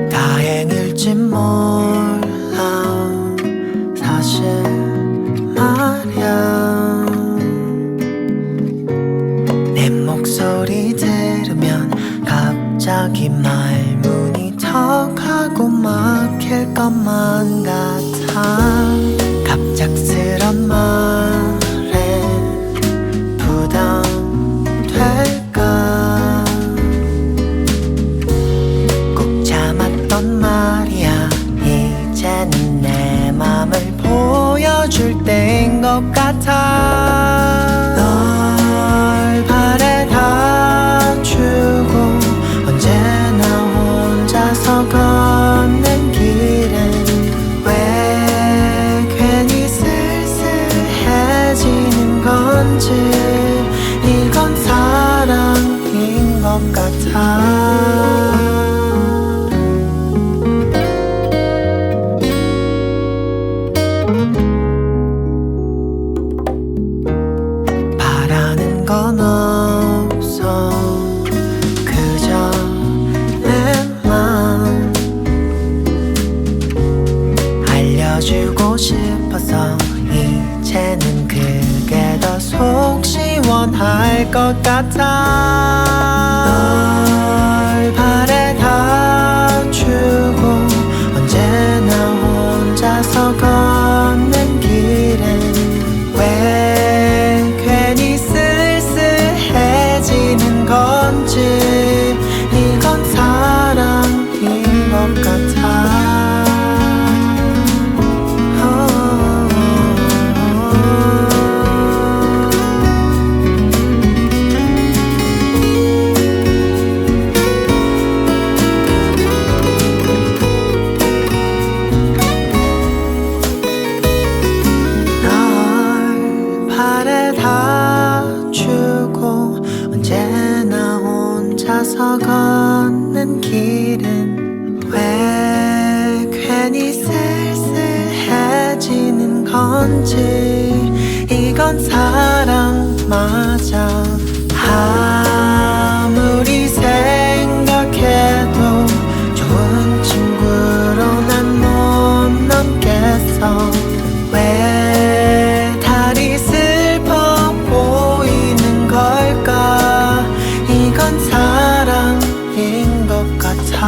다행일지 몰라 사실 말야 내 목소리 들으면 갑자기 말문이 턱하고 막힐 것만 같아 갑작스런 말에 부담될까 꼭 참았던 말이야 이제는 내 맘을 보여줄 때인 것 같아 널 바래다 주고 언제나 혼자서 걷는 길에 왜 괜히 쓸쓸해지는 건지 이건 사랑인 것 같아 바라는 건 없어 그저 내 맘 알려주고 싶어서 이제는 그게 더 속 시원할 것 같아 널 바래다 주고 언제나 혼자서 걷는 길에 왜 괜히 쓸쓸해지는 건지 이건 사랑인 것 같아 널 바래다 주고 언제나 혼자서 걷는 길은 왜 괜히 쓸쓸해지는 건지 이건 사랑 맞아 아무리 생각해도 좋은 친구로 난 못 넘겠어 왜 달이 슬퍼 보이는 걸까 이건 사랑인 것 같아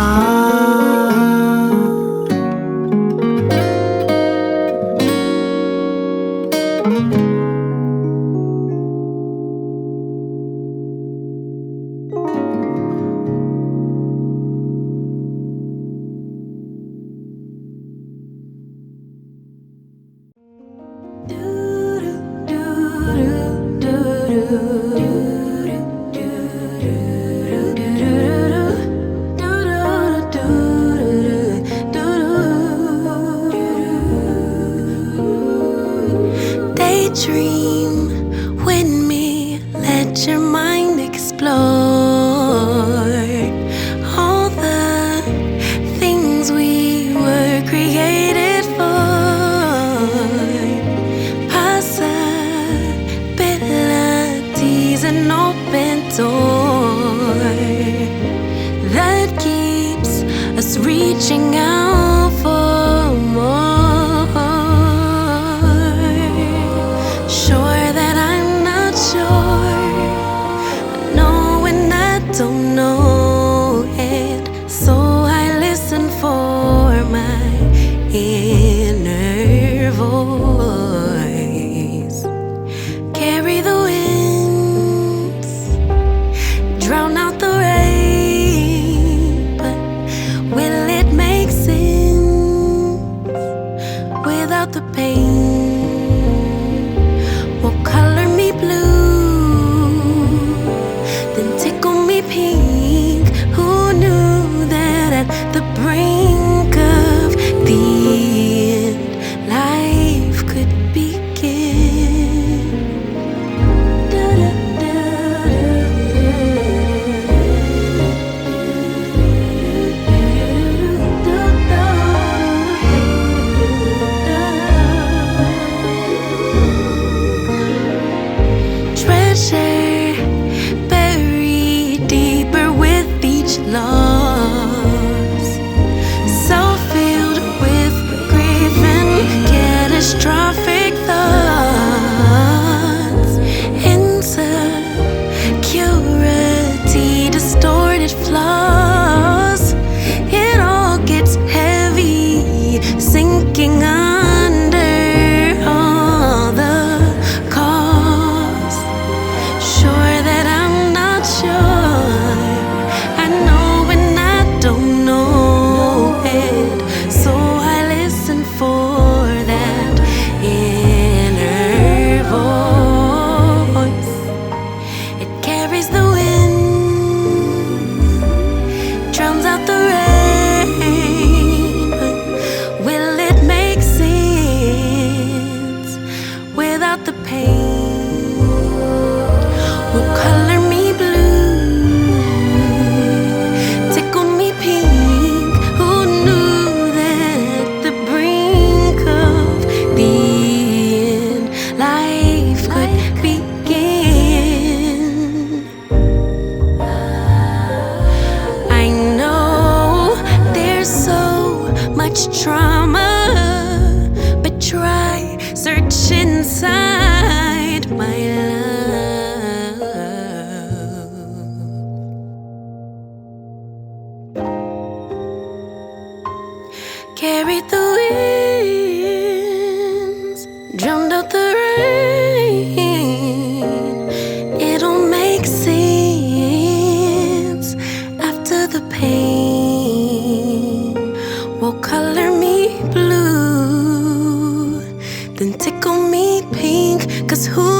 Daydream with me, let your mind explore all the things we were created for. Possibilities, an open door that keeps us reaching out for more. Sure that I'm not sure, I know when I don't know it, so I listen for my inner voice. Carry the winds, drown out the rain, but will it make sense without the pain? Color me blue, then tickle me pink. Who knew that at the brink of the end, life could begin? looking under all the cost. Sure that I'm not sure. I know when I don't know it. So I listen for that inner voice. It carries the wind, drowns out the rain. Will it make sense without the pain? Will color me blue, tickle me pink? Who knew that the brink of the end life could begin? I know there's so much trauma, but try search inside my love. Carried the winds, drowned out the rain. It'll make sense after the pain. Will color me blue, then tickle me pink. 'Cause who